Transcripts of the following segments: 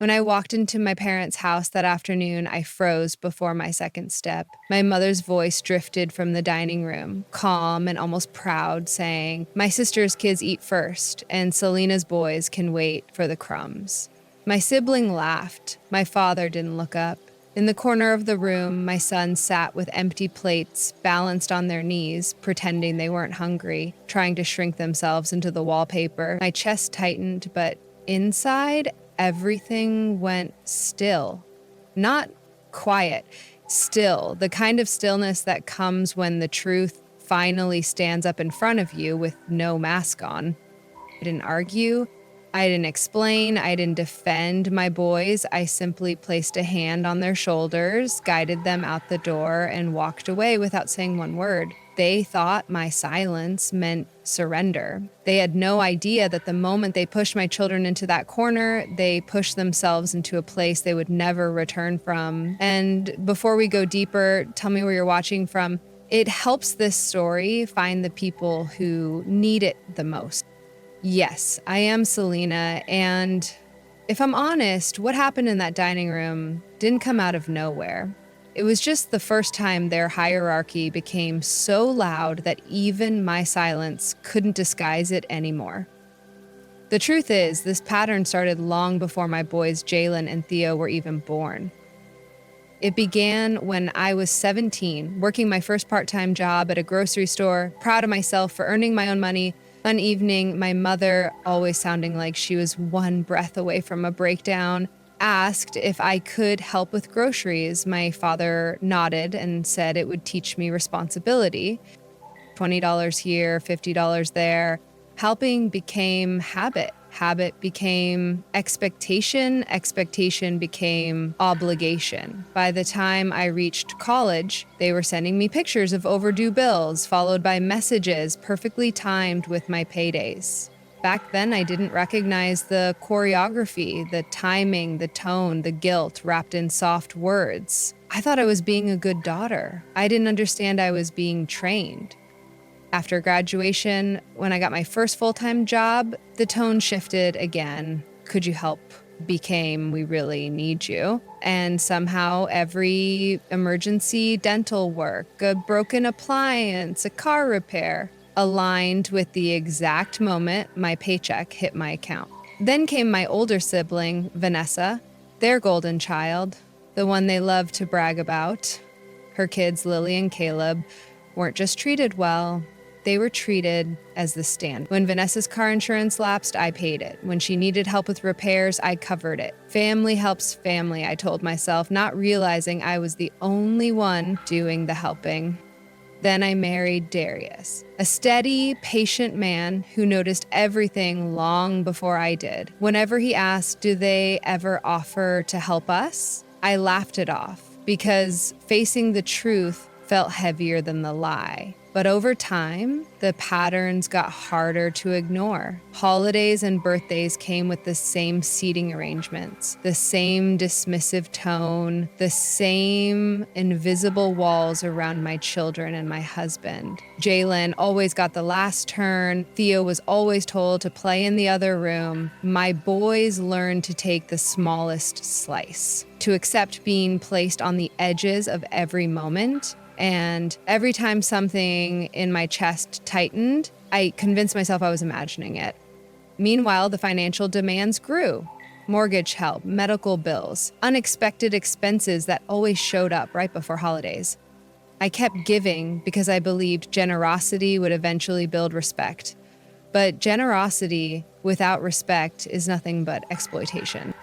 When I walked into my parents' house that afternoon, I froze before my second step. My mother's voice drifted from the dining room, calm and almost proud, saying, "My sister's kids eat first, and Selena's boys can wait for the crumbs." My sibling laughed. My father didn't look up. In the corner of the room, my son sat with empty plates balanced on their knees, pretending they weren't hungry, trying to shrink themselves into the wallpaper. My chest tightened, but inside, everything went still. Not quiet, still. The kind of stillness that comes when the truth finally stands up in front of you with no mask on. I didn't argue. I didn't explain. I didn't defend my boys. I simply placed a hand on their shoulders, guided them out the door, and walked away without saying one word. They thought my silence meant surrender. They had no idea that the moment they pushed my children into that corner, they pushed themselves into a place they would never return from. And before we go deeper, tell me where you're watching from. It helps this story find the people who need it the most. Yes, I am Selena, and if I'm honest, what happened in that dining room didn't come out of nowhere. It was just the first time their hierarchy became so loud that even my silence couldn't disguise it anymore. The truth is, this pattern started long before my boys Jalen and Theo were even born. It began when I was 17, working my first part-time job at a grocery store, proud of myself for earning my own money. One evening, my mother, always sounding like she was one breath away from a breakdown, asked if I could help with groceries. My father nodded and said it would teach me responsibility. $20 here, $50 there. Helping became habit. Habit became expectation. Expectation became obligation. By the time I reached college, they were sending me pictures of overdue bills, followed by messages perfectly timed with my paydays. Back then, I didn't recognize the choreography, the timing, the tone, the guilt wrapped in soft words. I thought I was being a good daughter. I didn't understand I was being trained. After graduation, when I got my first full-time job, the tone shifted again. Could you help became we really need you. And somehow every emergency dental work, a broken appliance, a car repair, aligned with the exact moment my paycheck hit my account. Then came my older sibling, Vanessa, their golden child, the one they loved to brag about. Her kids, Lily and Caleb, weren't just treated well, they were treated as the stand. When Vanessa's car insurance lapsed, I paid it. When she needed help with repairs, I covered it. Family helps family, I told myself, not realizing I was the only one doing the helping. Then I married Darius, a steady, patient man who noticed everything long before I did. Whenever he asked, "Do they ever offer to help us?" I laughed it off because facing the truth felt heavier than the lie. But over time, the patterns got harder to ignore. Holidays and birthdays came with the same seating arrangements, the same dismissive tone, the same invisible walls around my children and my husband. Jalen always got the last turn. Theo was always told to play in the other room. My boys learned to take the smallest slice, to accept being placed on the edges of every moment. And every time something in my chest tightened, I convinced myself I was imagining it. Meanwhile, the financial demands grew. Mortgage help, medical bills, unexpected expenses that always showed up right before holidays. I kept giving because I believed generosity would eventually build respect. But generosity without respect is nothing but exploitation.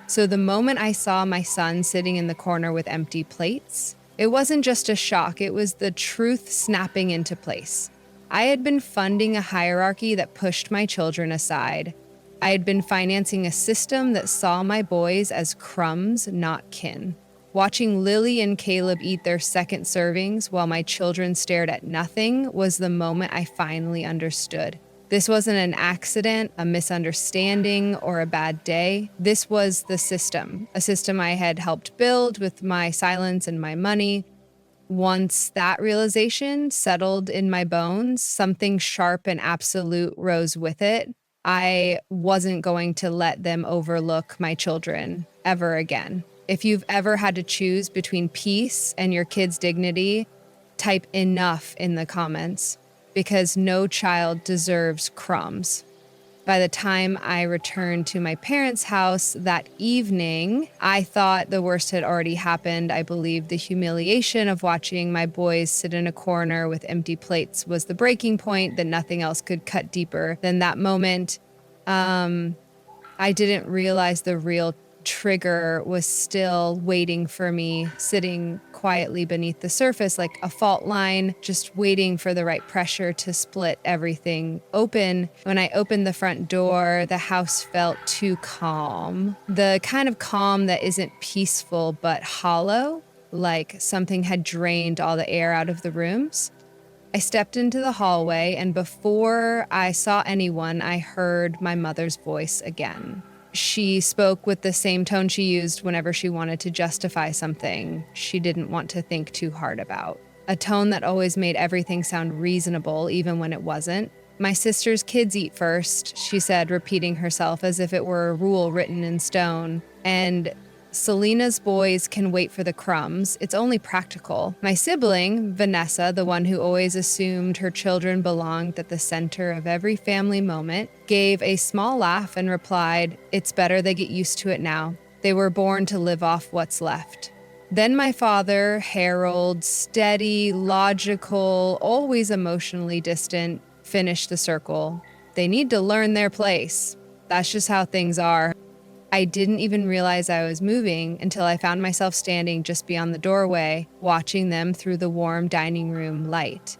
So the moment I saw my son sitting in the corner with empty plates, it wasn't just a shock, it was the truth snapping into place. I had been funding a hierarchy that pushed my children aside. I had been financing a system that saw my boys as crumbs, not kin. Watching Lily and Caleb eat their second servings while my children stared at nothing was the moment I finally understood. This wasn't an accident, a misunderstanding, or a bad day. This was the system, a system I had helped build with my silence and my money. Once that realization settled in my bones, something sharp and absolute rose with it. I wasn't going to let them overlook my children ever again. If you've ever had to choose between peace and your kid's dignity, type enough in the comments because no child deserves crumbs. By the time I returned to my parents' house that evening, I thought the worst had already happened. I believed the humiliation of watching my boys sit in a corner with empty plates was the breaking point, that nothing else could cut deeper than that moment. I didn't realize the real trigger was still waiting for me, sitting quietly beneath the surface like a fault line, just waiting for the right pressure to split everything open. When I opened the front door, the house felt too calm. The kind of calm that isn't peaceful but hollow, like something had drained all the air out of the rooms. I stepped into the hallway, and before I saw anyone, I heard my mother's voice again. She spoke with the same tone she used whenever she wanted to justify something she didn't want to think too hard about. A tone that always made everything sound reasonable, even when it wasn't. "My sister's kids eat first," she said, repeating herself as if it were a rule written in stone. "And Selena's boys can wait for the crumbs. It's only practical." My sibling, Vanessa, the one who always assumed her children belonged at the center of every family moment, gave a small laugh and replied, "It's better they get used to it now. They were born to live off what's left." Then my father, Harold, steady, logical, always emotionally distant, finished the circle. "They need to learn their place. That's just how things are." I didn't even realize I was moving until I found myself standing just beyond the doorway, watching them through the warm dining room light.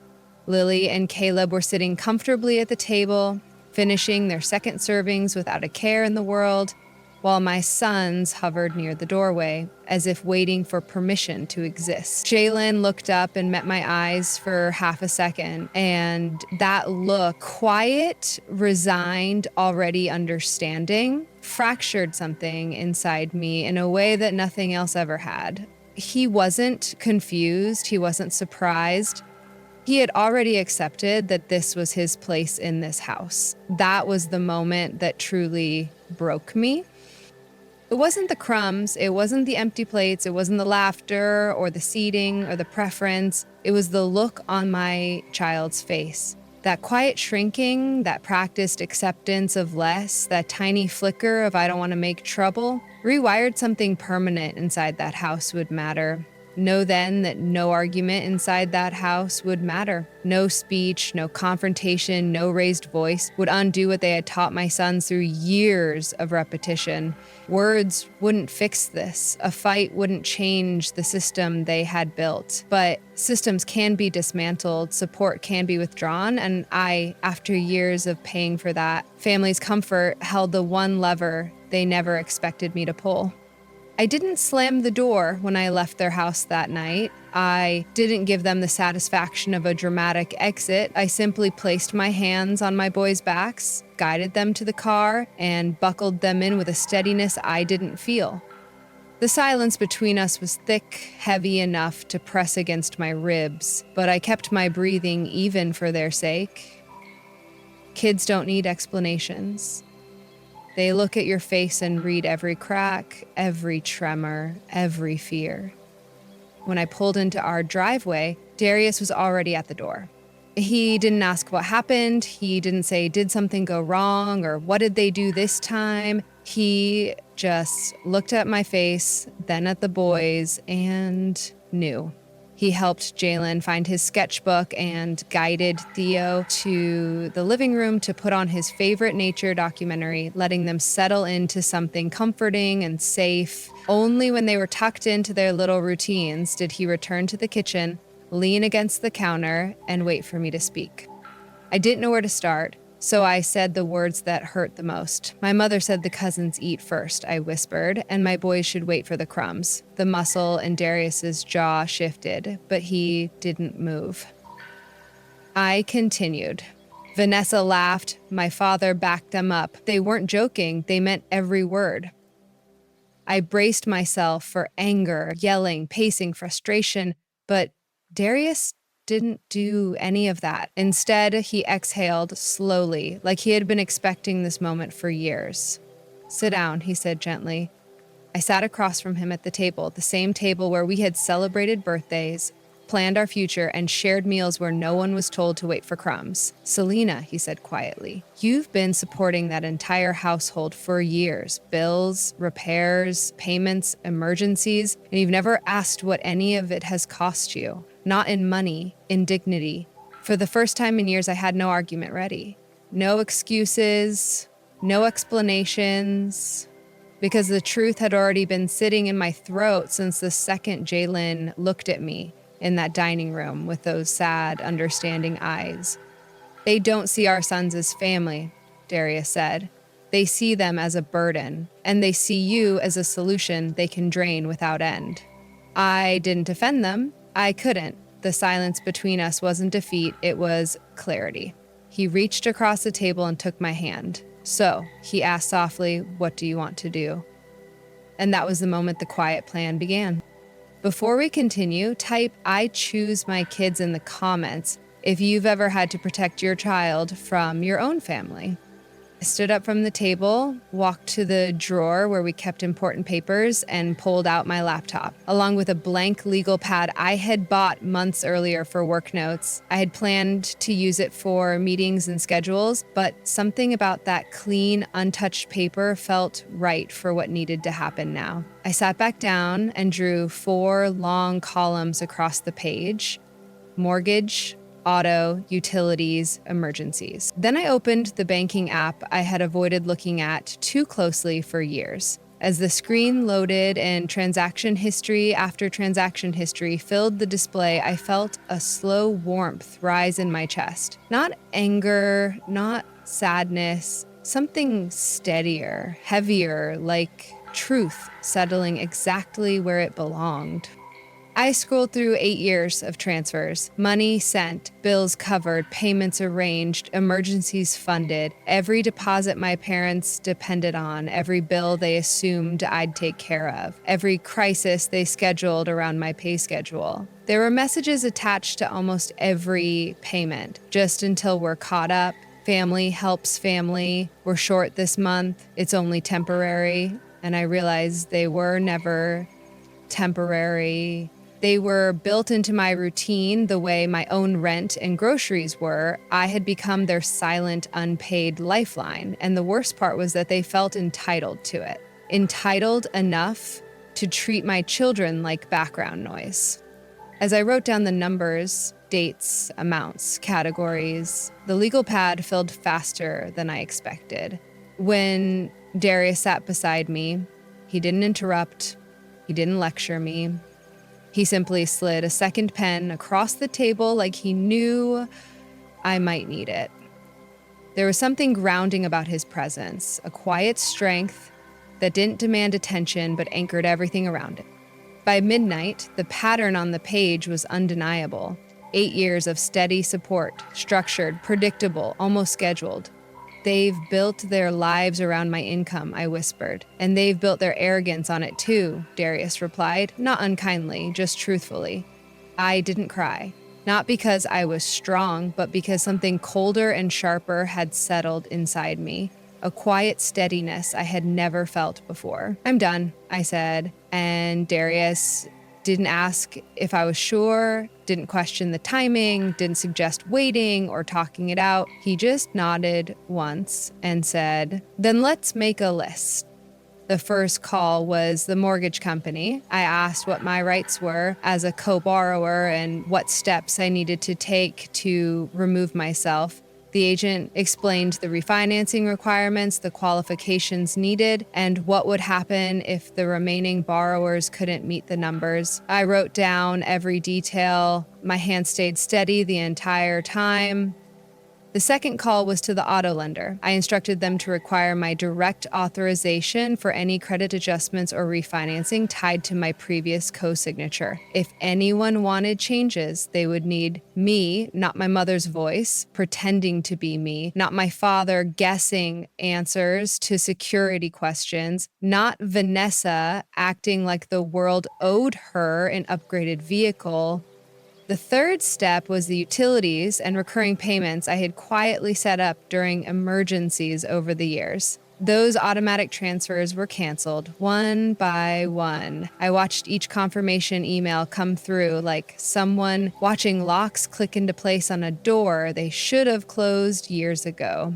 Lily and Caleb were sitting comfortably at the table, finishing their second servings without a care in the world, while my sons hovered near the doorway, as if waiting for permission to exist. Jalen looked up and met my eyes for half a second, and that look, quiet, resigned, already understanding, fractured something inside me in a way that nothing else ever had. He wasn't confused, he wasn't surprised. He had already accepted that this was his place in this house. That was the moment that truly broke me. It wasn't the crumbs, it wasn't the empty plates, it wasn't the laughter or the seating or the preference. It was the look on my child's face. That quiet shrinking, that practiced acceptance of less, that tiny flicker of "I don't want to make trouble," rewired something permanent inside that house would matter. Know then that no argument inside that house would matter. No speech, no confrontation, no raised voice would undo what they had taught my sons through years of repetition. Words wouldn't fix this. A fight wouldn't change the system they had built. But systems can be dismantled, support can be withdrawn, and I, after years of paying for that, family's comfort held the one lever they never expected me to pull. I didn't slam the door when I left their house that night. I didn't give them the satisfaction of a dramatic exit. I simply placed my hands on my boys' backs, guided them to the car, and buckled them in with a steadiness I didn't feel. The silence between us was thick, heavy enough to press against my ribs, but I kept my breathing even for their sake. Kids don't need explanations. They look at your face and read every crack, every tremor, every fear. When I pulled into our driveway, Darius was already at the door. He didn't ask what happened. He didn't say, "Did something go wrong?" or "What did they do this time?" He just looked at my face, then at the boys, and knew. He helped Jalen find his sketchbook and guided Theo to the living room to put on his favorite nature documentary, letting them settle into something comforting and safe. Only when they were tucked into their little routines did he return to the kitchen, lean against the counter, and wait for me to speak. I didn't know where to start, so I said the words that hurt the most. "My mother said the cousins eat first," I whispered, "and my boys should wait for the crumbs." The muscle in Darius's jaw shifted, but he didn't move. I continued. Vanessa laughed. My father backed them up. They weren't joking. They meant every word. I braced myself for anger, yelling, pacing, frustration, but Darius didn't do any of that. Instead, he exhaled slowly, like he had been expecting this moment for years. "Sit down," he said gently. I sat across from him at the table, the same table where we had celebrated birthdays, planned our future, and shared meals where no one was told to wait for crumbs. "Selena," he said quietly, "you've been supporting that entire household for years. Bills, repairs, payments, emergencies, and you've never asked what any of it has cost you. Not in money, in dignity." For the first time in years, I had no argument ready. No excuses, no explanations, because the truth had already been sitting in my throat since the second Jalen looked at me in that dining room with those sad, understanding eyes. "They don't see our sons as family," Darius said. "They see them as a burden, and they see you as a solution they can drain without end." I didn't defend them. I couldn't. The silence between us wasn't defeat, it was clarity. He reached across the table and took my hand. "So," he asked softly, "what do you want to do?" And that was the moment the quiet plan began. Before we continue, type "I choose my kids" in the comments if you've ever had to protect your child from your own family. I stood up from the table, walked to the drawer where we kept important papers, and pulled out my laptop, along with a blank legal pad I had bought months earlier for work notes. I had planned to use it for meetings and schedules, but something about that clean, untouched paper felt right for what needed to happen now. I sat back down and drew 4 long columns across the page: mortgage, auto, utilities, emergencies. Then I opened the banking app I had avoided looking at too closely for years. As the screen loaded and transaction history after transaction history filled the display, I felt a slow warmth rise in my chest. Not anger, not sadness, something steadier, heavier, like truth settling exactly where it belonged. I scrolled through 8 years of transfers, money sent, bills covered, payments arranged, emergencies funded, every deposit my parents depended on, every bill they assumed I'd take care of, every crisis they scheduled around my pay schedule. There were messages attached to almost every payment, "just until we're caught up," "family helps family," "we're short this month," "it's only temporary." And I realized they were never temporary. They were built into my routine the way my own rent and groceries were. I had become their silent, unpaid lifeline. And the worst part was that they felt entitled to it. Entitled enough to treat my children like background noise. As I wrote down the numbers, dates, amounts, categories, the legal pad filled faster than I expected. When Darius sat beside me, he didn't interrupt. He didn't lecture me. He simply slid a second pen across the table like he knew I might need it. There was something grounding about his presence, a quiet strength that didn't demand attention but anchored everything around it. By midnight, the pattern on the page was undeniable. 8 years of steady support, structured, predictable, almost scheduled. "They've built their lives around my income," I whispered. "And they've built their arrogance on it too," Darius replied, not unkindly, just truthfully. I didn't cry. Not because I was strong, but because something colder and sharper had settled inside me. A quiet steadiness I had never felt before. "I'm done," I said, and Darius didn't ask if I was sure, didn't question the timing, didn't suggest waiting or talking it out. He just nodded once and said, "Then let's make a list." The first call was the mortgage company. I asked what my rights were as a co-borrower and what steps I needed to take to remove myself. The agent explained the refinancing requirements, the qualifications needed, and what would happen if the remaining borrowers couldn't meet the numbers. I wrote down every detail. My hand stayed steady the entire time. The second call was to the auto lender. I instructed them to require my direct authorization for any credit adjustments or refinancing tied to my previous co-signature. If anyone wanted changes, they would need me, not my mother's voice, pretending to be me, not my father guessing answers to security questions, not Vanessa acting like the world owed her an upgraded vehicle. The third step was the utilities and recurring payments I had quietly set up during emergencies over the years. Those automatic transfers were canceled one by one. I watched each confirmation email come through like someone watching locks click into place on a door they should have closed years ago.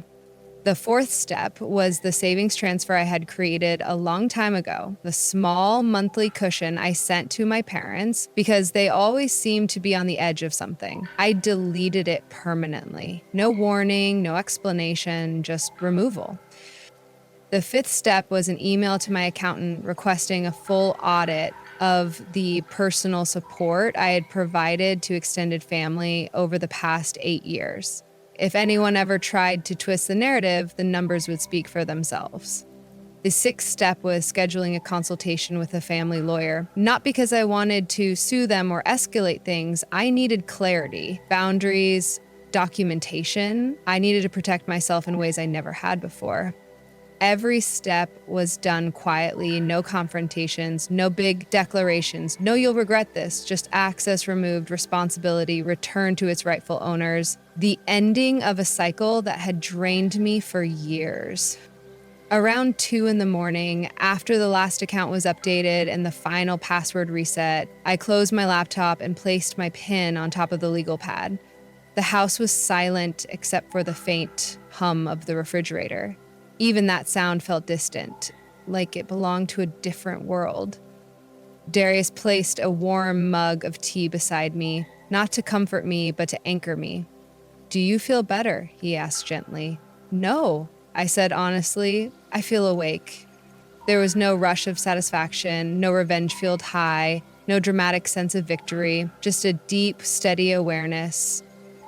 The fourth step was the savings transfer I had created a long time ago, the small monthly cushion I sent to my parents because they always seemed to be on the edge of something. I deleted it permanently. No warning, no explanation, just removal. The fifth step was an email to my accountant requesting a full audit of the personal support I had provided to extended family over the past 8 years. If anyone ever tried to twist the narrative, the numbers would speak for themselves. The sixth step was scheduling a consultation with a family lawyer, not because I wanted to sue them or escalate things. I needed clarity, boundaries, documentation. I needed to protect myself in ways I never had before. Every step was done quietly, no confrontations, no big declarations, no you'll regret this, just access removed, responsibility returned to its rightful owners, the ending of a cycle that had drained me for years. Around 2 a.m, after the last account was updated and the final password reset, I closed my laptop and placed my PIN on top of the legal pad. The house was silent except for the faint hum of the refrigerator. Even that sound felt distant, like it belonged to a different world. Darius placed a warm mug of tea beside me, not to comfort me, but to anchor me. "Do you feel better?" he asked gently. "No," I said honestly. "I feel awake." There was no rush of satisfaction, no revenge-fueled high, no dramatic sense of victory, just a deep, steady awareness.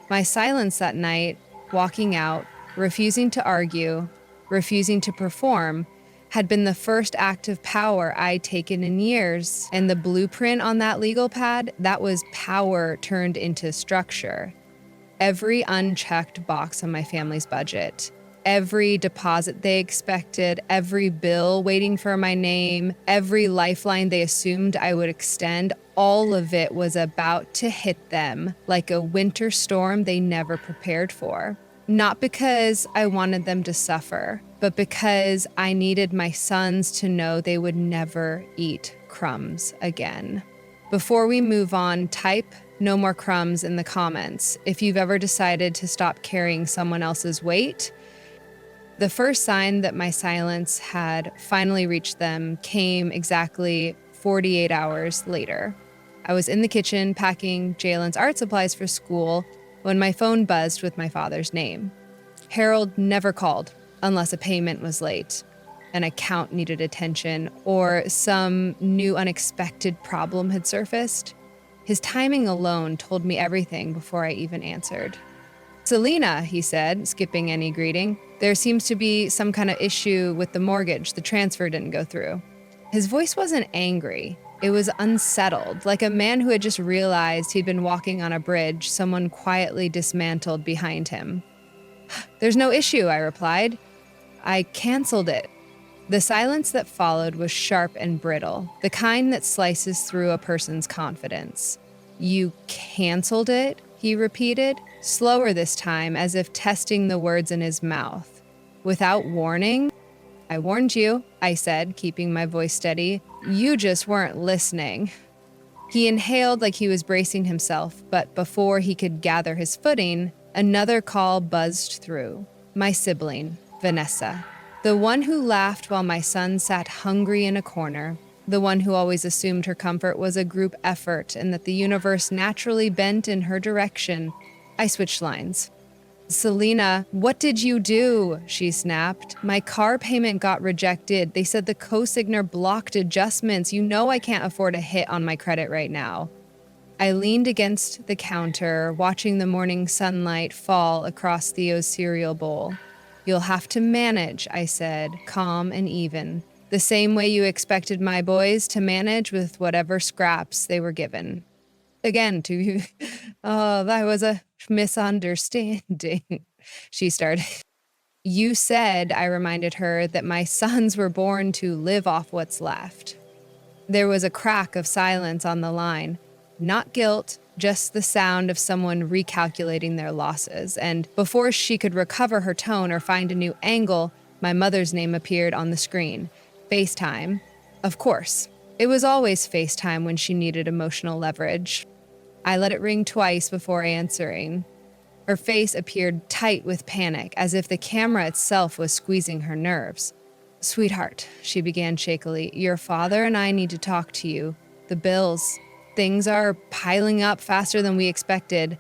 My silence that night, walking out, refusing to argue, refusing to perform, had been the first act of power I'd taken in years. And the blueprint on that legal pad, that was power turned into structure. Every unchecked box on my family's budget, every deposit they expected, every bill waiting for my name, every lifeline they assumed I would extend, all of it was about to hit them like a winter storm they never prepared for. Not because I wanted them to suffer, but because I needed my sons to know they would never eat crumbs again. Before we move on, type "no more crumbs" in the comments if you've ever decided to stop carrying someone else's weight. The first sign that my silence had finally reached them came exactly 48 hours later. I was in the kitchen packing Jalen's art supplies for school when my phone buzzed with my father's name. Harold never called unless a payment was late, an account needed attention, or some new unexpected problem had surfaced. His timing alone told me everything before I even answered. "Selena," he said, skipping any greeting. "There seems to be some kind of issue with the mortgage. The transfer didn't go through." His voice wasn't angry. It was unsettled, like a man who had just realized he'd been walking on a bridge someone quietly dismantled behind him. "There's no issue," I replied. "I canceled it." The silence that followed was sharp and brittle, the kind that slices through a person's confidence. "You canceled it?" he repeated, slower this time, as if testing the words in his mouth. "Without warning?" "I warned you," I said, keeping my voice steady. "You just weren't listening." He inhaled like he was bracing himself, but before he could gather his footing, another call buzzed through. My sibling, Vanessa. The one who laughed while my son sat hungry in a corner. The one who always assumed her comfort was a group effort and that the universe naturally bent in her direction. I switched lines. "Selena, what did you do?" she snapped. "My car payment got rejected. They said the co-signer blocked adjustments. You know I can't afford a hit on my credit right now." I leaned against the counter, watching the morning sunlight fall across Theo's cereal bowl. "You'll have to manage," I said, calm and even, "the same way you expected my boys to manage with whatever scraps they were given." Again, to you. "Oh, that was a misunderstanding," she started. "You said," I reminded her, "that my sons were born to live off what's left." There was a crack of silence on the line. Not guilt, just the sound of someone recalculating their losses. And before she could recover her tone or find a new angle, my mother's name appeared on the screen. FaceTime. Of course. It was always FaceTime when she needed emotional leverage. I let it ring twice before answering. Her face appeared tight with panic, as if the camera itself was squeezing her nerves. "Sweetheart," she began shakily, "your father and I need to talk to you. The bills. Things are piling up faster than we expected.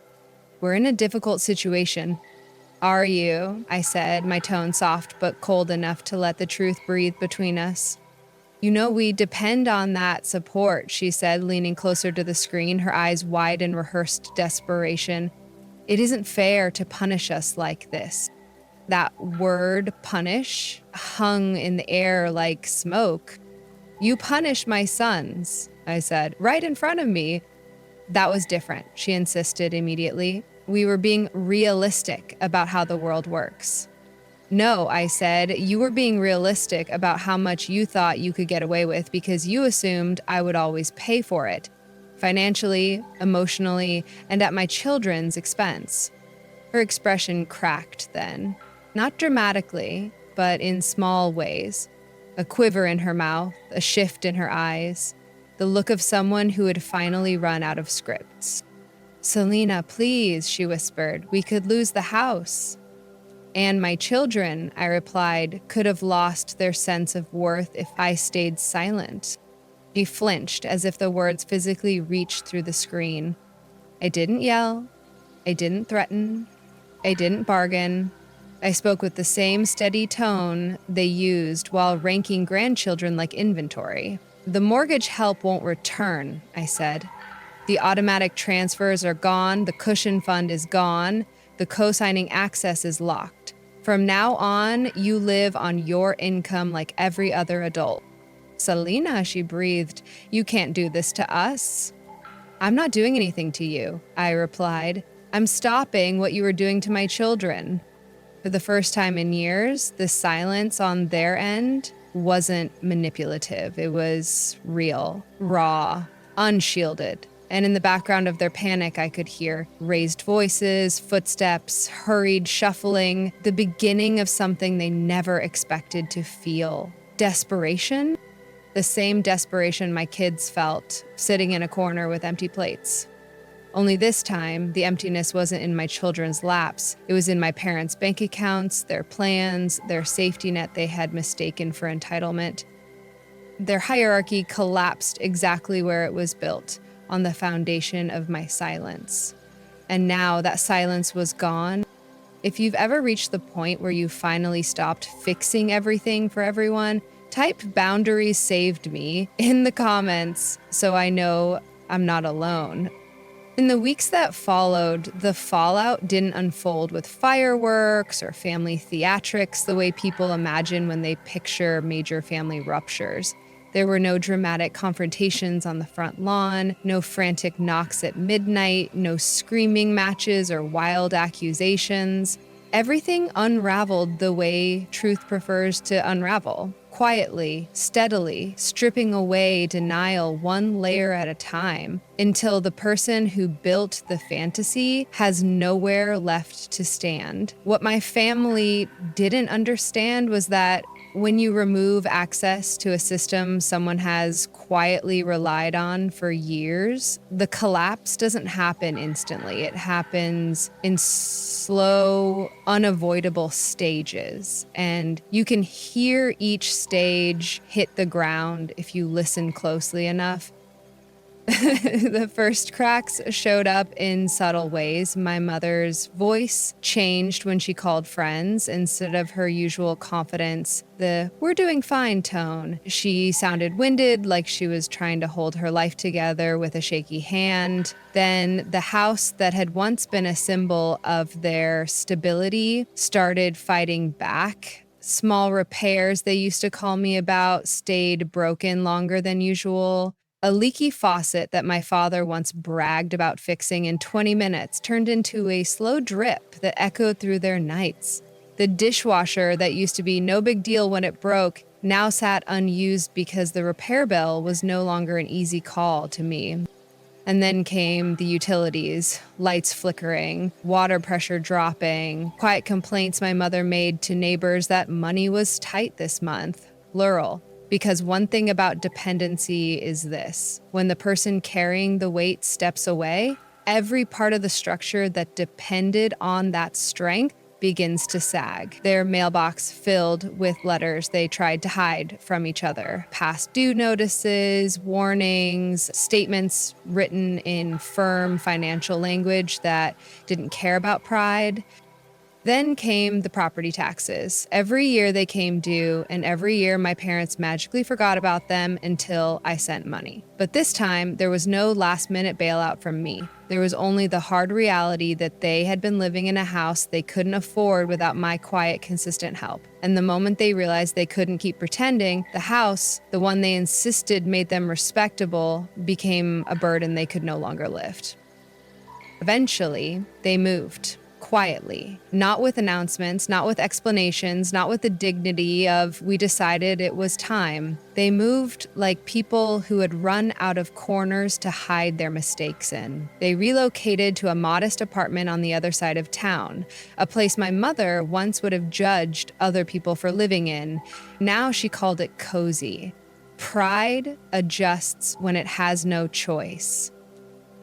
We're in a difficult situation." "Are you?" I said, my tone soft but cold enough to let the truth breathe between us. "You know we depend on that support," she said, leaning closer to the screen, her eyes wide in rehearsed desperation. "It isn't fair to punish us like this." That word, punish, hung in the air like smoke. "You punish my sons," I said, "right in front of me." "That was different," she insisted immediately. "We were being realistic about how the world works." "No," I said, "you were being realistic about how much you thought you could get away with because you assumed I would always pay for it, financially, emotionally, and at my children's expense." Her expression cracked then, not dramatically, but in small ways. A quiver in her mouth, a shift in her eyes, the look of someone who had finally run out of scripts. "Selena, please," she whispered, "we could lose the house." "And my children," I replied, "could have lost their sense of worth if I stayed silent." She flinched as if the words physically reached through the screen. I didn't yell. I didn't threaten. I didn't bargain. I spoke with the same steady tone they used while ranking grandchildren like inventory. "The mortgage help won't return," I said. "The automatic transfers are gone. The cushion fund is gone. The co-signing access is locked. From now on, you live on your income like every other adult." "Selena," she breathed, "you can't do this to us." "I'm not doing anything to you," I replied. "I'm stopping what you were doing to my children." For the first time in years, the silence on their end wasn't manipulative. It was real, raw, unshielded. And in the background of their panic, I could hear raised voices, footsteps, hurried shuffling, the beginning of something they never expected to feel. Desperation? The same desperation my kids felt, sitting in a corner with empty plates. Only this time, the emptiness wasn't in my children's laps. It was in my parents' bank accounts, their plans, their safety net they had mistaken for entitlement. Their hierarchy collapsed exactly where it was built, on the foundation of my silence. And now that silence was gone. If you've ever reached the point where you finally stopped fixing everything for everyone, type "boundaries saved me" in the comments so I know I'm not alone. In the weeks that followed, the fallout didn't unfold with fireworks or family theatrics the way people imagine when they picture major family ruptures. There were no dramatic confrontations on the front lawn, no frantic knocks at midnight, no screaming matches or wild accusations. Everything unraveled the way truth prefers to unravel, quietly, steadily, stripping away denial one layer at a time, until the person who built the fantasy has nowhere left to stand. What my family didn't understand was that when you remove access to a system someone has quietly relied on for years, the collapse doesn't happen instantly. It happens in slow, unavoidable stages. And you can hear each stage hit the ground if you listen closely enough. The first cracks showed up in subtle ways. My mother's voice changed when she called friends. Instead of her usual confidence, the "we're doing fine" tone, she sounded winded, like she was trying to hold her life together with a shaky hand. Then the house that had once been a symbol of their stability started fighting back. Small repairs they used to call me about stayed broken longer than usual. A leaky faucet that my father once bragged about fixing in 20 minutes turned into a slow drip that echoed through their nights. The dishwasher that used to be no big deal when it broke now sat unused because the repair bill was no longer an easy call to me. And then came the utilities, lights flickering, water pressure dropping, quiet complaints my mother made to neighbors that money was tight this month. Plural. Because one thing about dependency is this: when the person carrying the weight steps away, every part of the structure that depended on that strength begins to sag, their mailbox filled with letters they tried to hide from each other. Past due notices, warnings, statements written in firm financial language that didn't care about pride. Then came the property taxes. Every year they came due, and every year my parents magically forgot about them until I sent money. But this time, there was no last-minute bailout from me. There was only the hard reality that they had been living in a house they couldn't afford without my quiet, consistent help. And the moment they realized they couldn't keep pretending, the house, the one they insisted made them respectable, became a burden they could no longer lift. Eventually, they moved. Quietly, not with announcements, not with explanations, not with the dignity of "we decided it was time." They moved like people who had run out of corners to hide their mistakes in. They relocated to a modest apartment on the other side of town, a place my mother once would have judged other people for living in. Now she called it cozy. Pride adjusts when it has no choice.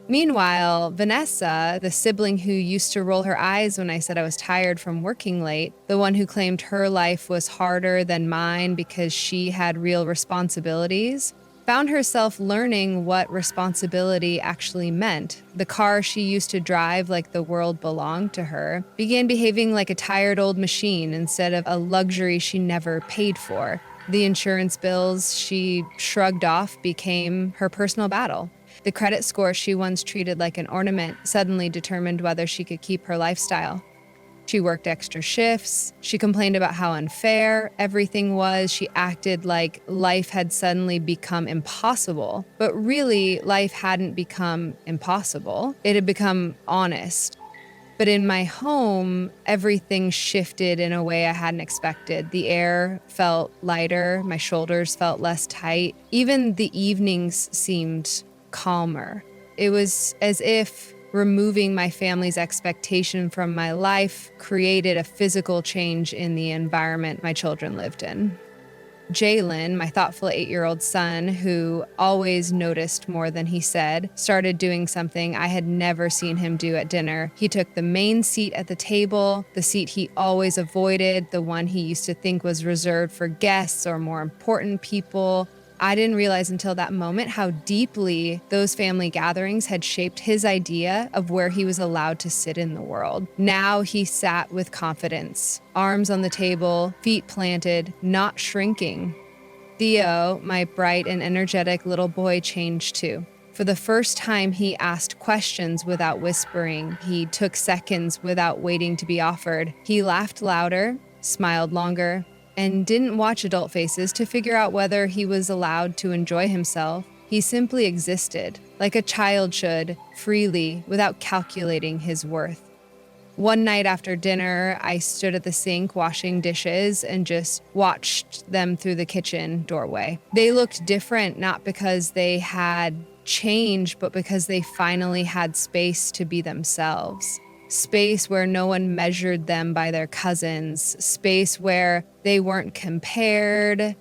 Meanwhile, Vanessa, the sibling who used to roll her eyes when I said I was tired from working late, the one who claimed her life was harder than mine because she had real responsibilities, found herself learning what responsibility actually meant. The car she used to drive like the world belonged to her began behaving like a tired old machine instead of a luxury she never paid for. The insurance bills she shrugged off became her personal battle. The credit score she once treated like an ornament suddenly determined whether she could keep her lifestyle. She worked extra shifts. She complained about how unfair everything was. She acted like life had suddenly become impossible. But really, life hadn't become impossible. It had become honest. But in my home, everything shifted in a way I hadn't expected. The air felt lighter. My shoulders felt less tight. Even the evenings seemed calmer. It was as if removing my family's expectation from my life created a physical change in the environment my children lived in. Jalen, my thoughtful 8-year-old son, who always noticed more than he said, started doing something I had never seen him do at dinner. He took the main seat at the table, the seat he always avoided, the one he used to think was reserved for guests or more important people. I didn't realize until that moment how deeply those family gatherings had shaped his idea of where he was allowed to sit in the world. Now he sat with confidence, arms on the table, feet planted, not shrinking. Theo, my bright and energetic little boy, changed too. For the first time, he asked questions without whispering. He took seconds without waiting to be offered. He laughed louder, smiled longer, and didn't watch adult faces to figure out whether he was allowed to enjoy himself. He simply existed, like a child should, freely, without calculating his worth. One night after dinner, I stood at the sink washing dishes and just watched them through the kitchen doorway. They looked different, not because they had changed, but because they finally had space to be themselves. Space where no one measured them by their cousins, space where they weren't compared,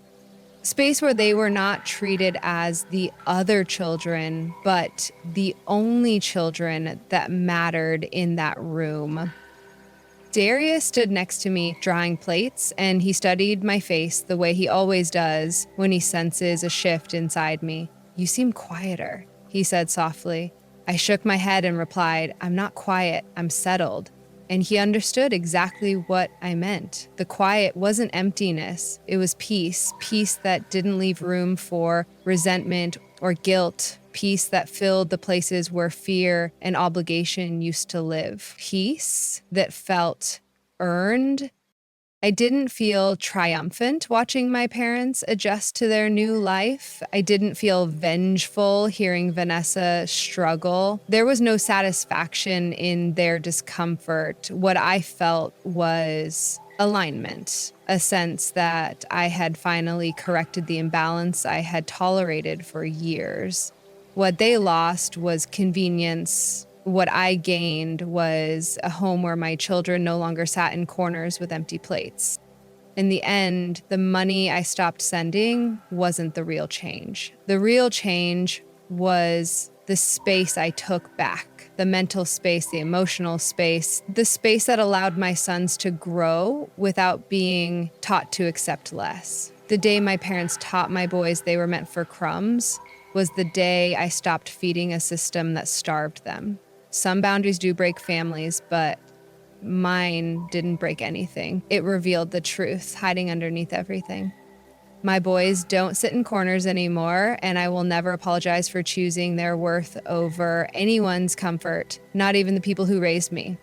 space where they were not treated as the other children, but the only children that mattered in that room. Darius stood next to me drying plates, and he studied my face the way he always does when he senses a shift inside me. "You seem quieter," he said softly. I shook my head and replied, "I'm not quiet, I'm settled." And he understood exactly what I meant. The quiet wasn't emptiness, it was peace, peace that didn't leave room for resentment or guilt, peace that filled the places where fear and obligation used to live, peace that felt earned. I didn't feel triumphant watching my parents adjust to their new life. I didn't feel vengeful hearing Vanessa struggle. There was no satisfaction in their discomfort. What I felt was alignment, a sense that I had finally corrected the imbalance I had tolerated for years. What they lost was convenience. What I gained was a home where my children no longer sat in corners with empty plates. In the end, the money I stopped sending wasn't the real change. The real change was the space I took back, the mental space, the emotional space, the space that allowed my sons to grow without being taught to accept less. The day my parents taught my boys they were meant for crumbs was the day I stopped feeding a system that starved them. Some boundaries do break families, but mine didn't break anything. It revealed the truth hiding underneath everything. My boys don't sit in corners anymore, and I will never apologize for choosing their worth over anyone's comfort, not even the people who raised me.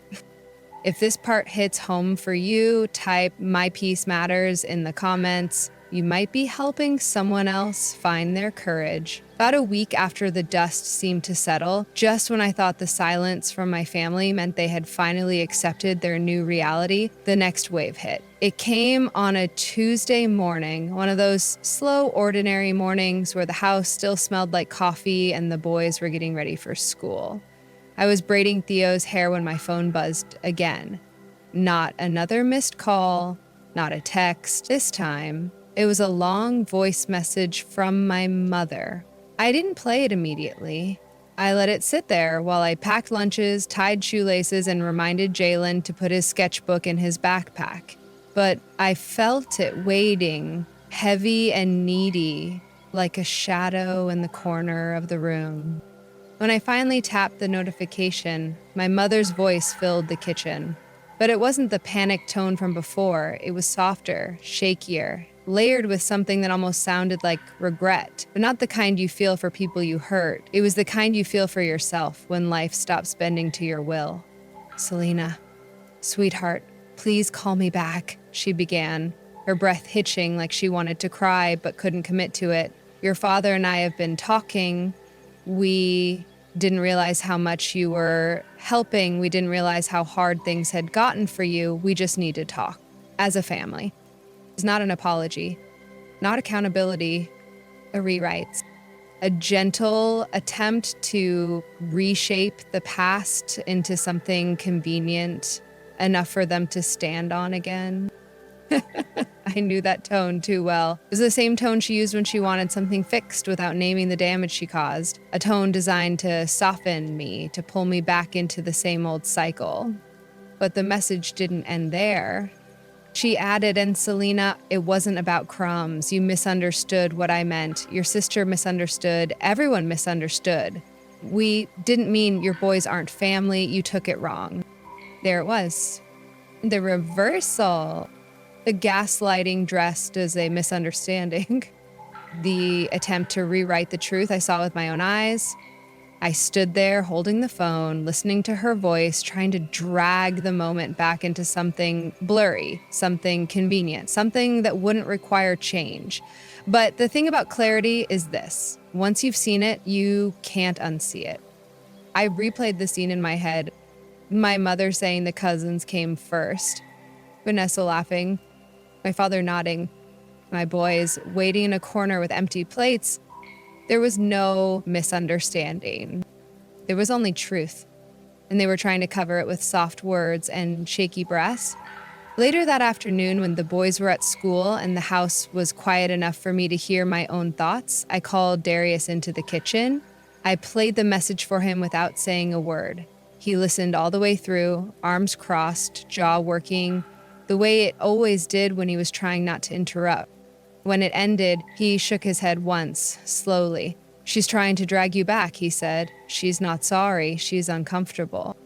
If this part hits home for you, type "My Peace Matters" in the comments. You might be helping someone else find their courage. About a week after the dust seemed to settle, just when I thought the silence from my family meant they had finally accepted their new reality, the next wave hit. It came on a Tuesday morning, one of those slow, ordinary mornings where the house still smelled like coffee and the boys were getting ready for school. I was braiding Theo's hair when my phone buzzed again. Not another missed call, not a text. This time, it was a long voice message from my mother. I didn't play it immediately. I let it sit there while I packed lunches, tied shoelaces, and reminded Jalen to put his sketchbook in his backpack. But I felt it waiting, heavy and needy, like a shadow in the corner of the room. When I finally tapped the notification, my mother's voice filled the kitchen. But it wasn't the panicked tone from before. It was softer, shakier, layered with something that almost sounded like regret, but not the kind you feel for people you hurt. It was the kind you feel for yourself when life stops bending to your will. "Selena, sweetheart, please call me back," she began, her breath hitching like she wanted to cry but couldn't commit to it. "Your father and I have been talking. We didn't realize how much you were helping. We didn't realize how hard things had gotten for you. We just need to talk as a family." It's not an apology, not accountability, a rewrite. A gentle attempt to reshape the past into something convenient, enough for them to stand on again. I knew that tone too well. It was the same tone she used when she wanted something fixed without naming the damage she caused. A tone designed to soften me, to pull me back into the same old cycle. But the message didn't end there. She added, "And Selena, it wasn't about crumbs. You misunderstood what I meant. Your sister misunderstood. Everyone misunderstood. We didn't mean your boys aren't family. You took it wrong." There it was. The reversal. The gaslighting dressed as a misunderstanding. The attempt to rewrite the truth I saw with my own eyes. I stood there holding the phone, listening to her voice, trying to drag the moment back into something blurry, something convenient, something that wouldn't require change. But the thing about clarity is this: once you've seen it, you can't unsee it. I replayed the scene in my head. My mother saying the cousins came first. Vanessa laughing. My father nodding. My boys waiting in a corner with empty plates. There was no misunderstanding. There was only truth. And they were trying to cover it with soft words and shaky breaths. Later that afternoon, when the boys were at school and the house was quiet enough for me to hear my own thoughts, I called Darius into the kitchen. I played the message for him without saying a word. He listened all the way through, arms crossed, jaw working, the way it always did when he was trying not to interrupt. When it ended, he shook his head once, slowly. "She's trying to drag you back," he said. "She's not sorry, she's uncomfortable."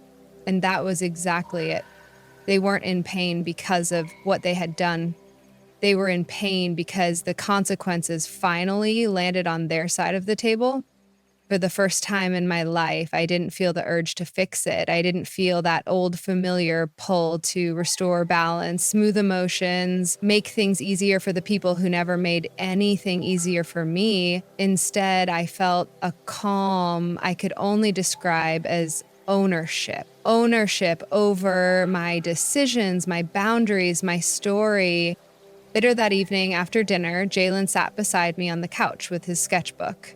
And that was exactly it. They weren't in pain because of what they had done. They were in pain because the consequences finally landed on their side of the table. For the first time in my life, I didn't feel the urge to fix it. I didn't feel that old familiar pull to restore balance, smooth emotions, make things easier for the people who never made anything easier for me. Instead, I felt a calm I could only describe as ownership. Ownership over my decisions, my boundaries, my story. Later that evening, after dinner, Jalen sat beside me on the couch with his sketchbook.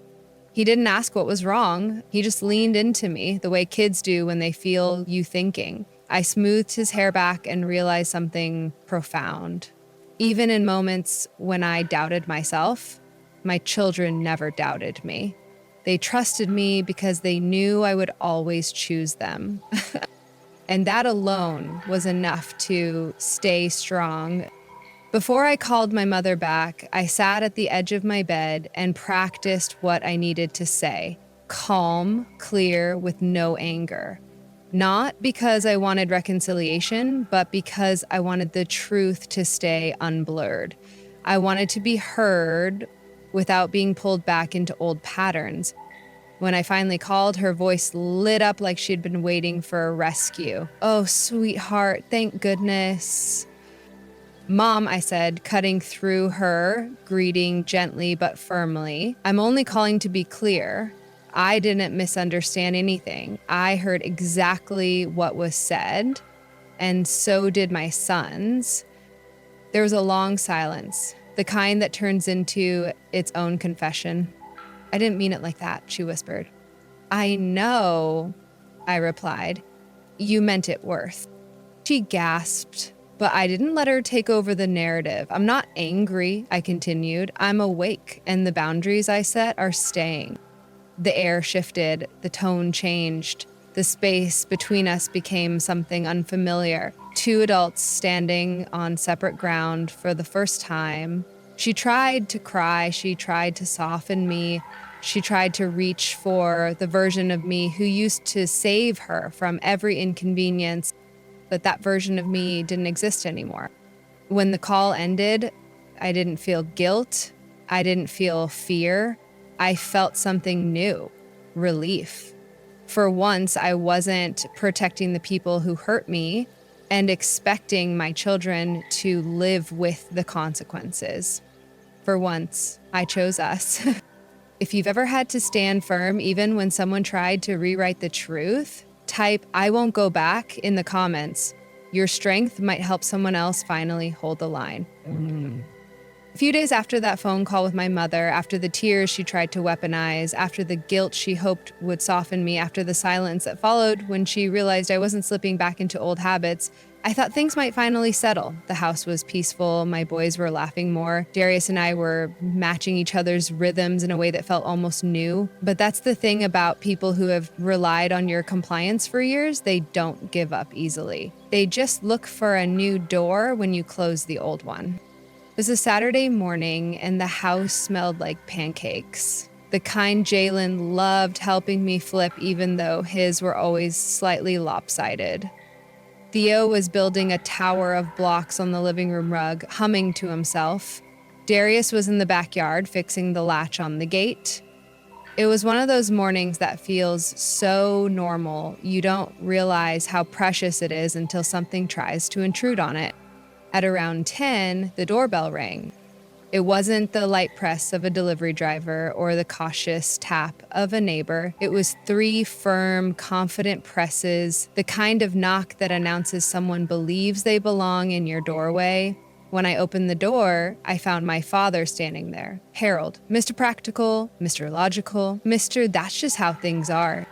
He didn't ask what was wrong. He just leaned into me the way kids do when they feel you thinking. I smoothed his hair back and realized something profound. Even in moments when I doubted myself, my children never doubted me. They trusted me because they knew I would always choose them. And that alone was enough to stay strong. Before I called my mother back, I sat at the edge of my bed and practiced what I needed to say, calm, clear, with no anger. Not because I wanted reconciliation, but because I wanted the truth to stay unblurred. I wanted to be heard without being pulled back into old patterns. When I finally called, her voice lit up like she'd been waiting for a rescue. "Oh, sweetheart, thank goodness." "Mom," I said, cutting through her, greeting gently but firmly, "I'm only calling to be clear. I didn't misunderstand anything. I heard exactly what was said, and so did my sons." There was a long silence, the kind that turns into its own confession. "I didn't mean it like that," she whispered. "I know," I replied. "You meant it worse." She gasped, but I didn't let her take over the narrative. "I'm not angry," I continued. "I'm awake, and the boundaries I set are staying." The air shifted, the tone changed. The space between us became something unfamiliar. Two adults standing on separate ground for the first time. She tried to cry, she tried to soften me. She tried to reach for the version of me who used to save her from every inconvenience, but that version of me didn't exist anymore. When the call ended, I didn't feel guilt. I didn't feel fear. I felt something new, relief. For once, I wasn't protecting the people who hurt me and expecting my children to live with the consequences. For once, I chose us. If you've ever had to stand firm, even when someone tried to rewrite the truth, type "I won't go back" in the comments. Your strength might help someone else finally hold the line. A few days after that phone call with my mother, after the tears she tried to weaponize, after the guilt she hoped would soften me, after the silence that followed when she realized I wasn't slipping back into old habits, I thought things might finally settle. The house was peaceful, my boys were laughing more, Darius and I were matching each other's rhythms in a way that felt almost new. But that's the thing about people who have relied on your compliance for years, they don't give up easily. They just look for a new door when you close the old one. It was a Saturday morning, and the house smelled like pancakes. The kind Jalen loved helping me flip, even though his were always slightly lopsided. Theo was building a tower of blocks on the living room rug, humming to himself. Darius was in the backyard, fixing the latch on the gate. It was one of those mornings that feels so normal, you don't realize how precious it is until something tries to intrude on it. At around 10, the doorbell rang. It wasn't the light press of a delivery driver or the cautious tap of a neighbor. It was 3 firm, confident presses, the kind of knock that announces someone believes they belong in your doorway. When I opened the door, I found my father standing there. Harold, Mr. Practical, Mr. Logical, Mr. That's just how things are.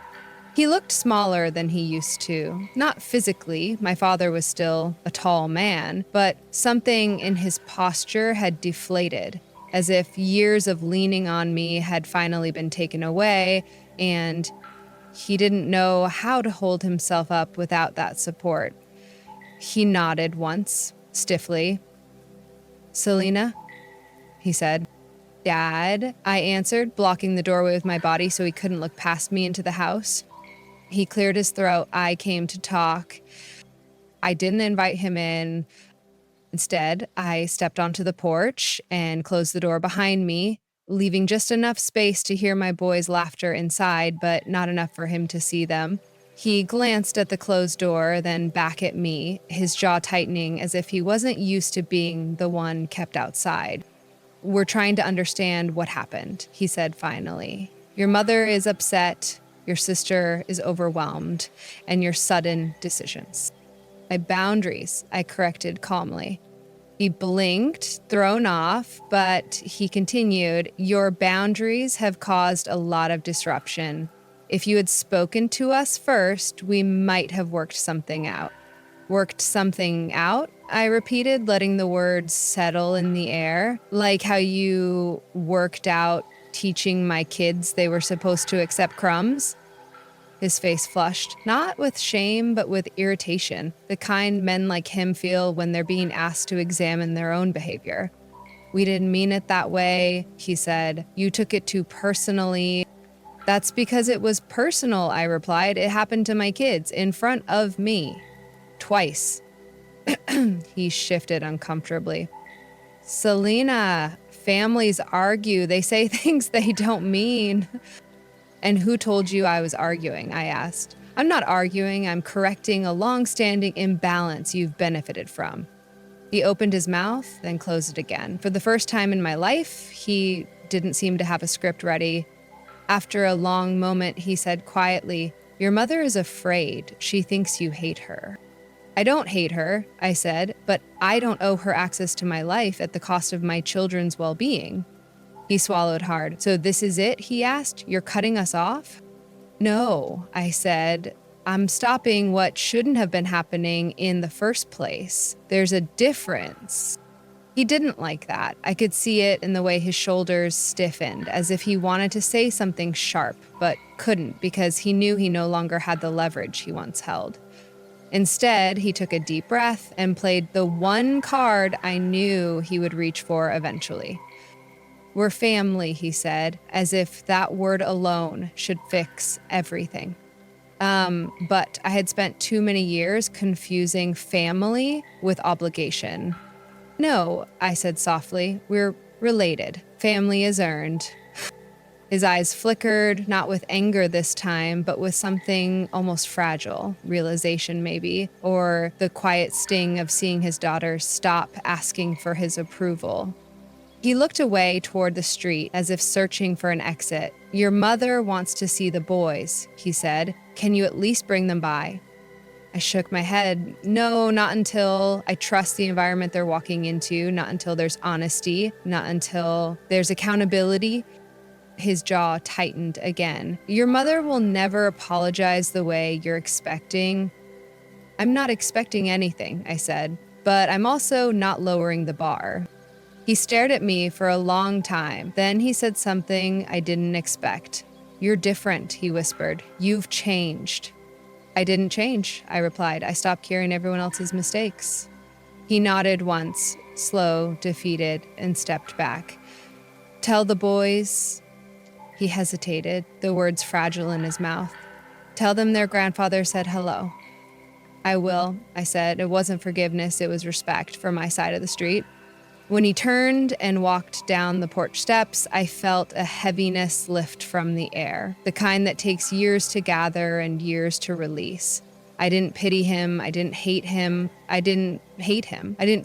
He looked smaller than he used to. Not physically, my father was still a tall man, but something in his posture had deflated, as if years of leaning on me had finally been taken away, and he didn't know how to hold himself up without that support. He nodded once, stiffly. "Selena?" he said. "Dad," I answered, blocking the doorway with my body so he couldn't look past me into the house. He cleared his throat. "I came to talk." I didn't invite him in. Instead, I stepped onto the porch and closed the door behind me, leaving just enough space to hear my boys' laughter inside, but not enough for him to see them. He glanced at the closed door, then back at me, his jaw tightening as if he wasn't used to being the one kept outside. "We're trying to understand what happened," he said finally. "Your mother is upset. Your sister is overwhelmed, and your sudden decisions." "My boundaries," I corrected calmly. He blinked, thrown off, but he continued, "Your boundaries have caused a lot of disruption. If you had spoken to us first, we might have worked something out." Worked something out? I repeated, letting the words settle in the air, like how you worked out teaching my kids they were supposed to accept crumbs. His face flushed, not with shame, but with irritation, the kind men like him feel when they're being asked to examine their own behavior. "We didn't mean it that way," he said. "You took it too personally." "That's because it was personal," I replied. "It happened to my kids in front of me. Twice." He shifted uncomfortably. "Selena, families argue. They say things they don't mean." "And who told you I was arguing?" I asked. "I'm not arguing. I'm correcting a long-standing imbalance you've benefited from." He opened his mouth, then closed it again. For the first time in my life, he didn't seem to have a script ready. After a long moment, he said quietly, "Your mother is afraid. She thinks you hate her." "I don't hate her," I said, "but I don't owe her access to my life at the cost of my children's well-being." He swallowed hard. "So this is it?" he asked. "You're cutting us off?" "No," I said. "I'm stopping what shouldn't have been happening in the first place. There's a difference." He didn't like that. I could see it in the way his shoulders stiffened, as if he wanted to say something sharp, but couldn't because he knew he no longer had the leverage he once held. Instead, he took a deep breath and played the one card I knew he would reach for eventually. "We're family," he said, as if that word alone should fix everything. But I had spent too many years confusing family with obligation. "No," I said softly, "we're related. Family is earned." His eyes flickered, not with anger this time, but with something almost fragile, realization maybe, or the quiet sting of seeing his daughter stop asking for his approval. He looked away toward the street as if searching for an exit. "Your mother wants to see the boys," he said. "Can you at least bring them by?" I shook my head. "No, not until I trust the environment they're walking into, not until there's honesty, not until there's accountability." His jaw tightened again. "Your mother will never apologize the way you're expecting." "I'm not expecting anything," I said, "but I'm also not lowering the bar." He stared at me for a long time. Then he said something I didn't expect. "You're different," he whispered. "You've changed." "I didn't change," I replied. "I stopped carrying everyone else's mistakes." He nodded once, slow, defeated, and stepped back. "Tell the boys." He hesitated, the words fragile in his mouth. "Tell them their grandfather said hello." "I will," I said. It wasn't forgiveness, it was respect for my side of the street. When he turned and walked down the porch steps, I felt a heaviness lift from the air, the kind that takes years to gather and years to release. I didn't pity him. I didn't hate him. I didn't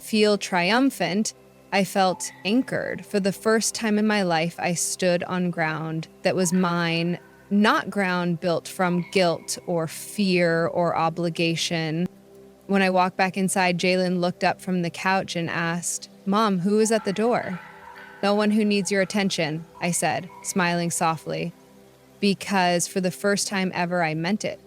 feel triumphant. I felt anchored. For the first time in my life, I stood on ground that was mine, not ground built from guilt or fear or obligation. When I walked back inside, Jalen looked up from the couch and asked, "Mom, who is at the door?" "No one who needs your attention," I said, smiling softly, because for the first time ever, I meant it.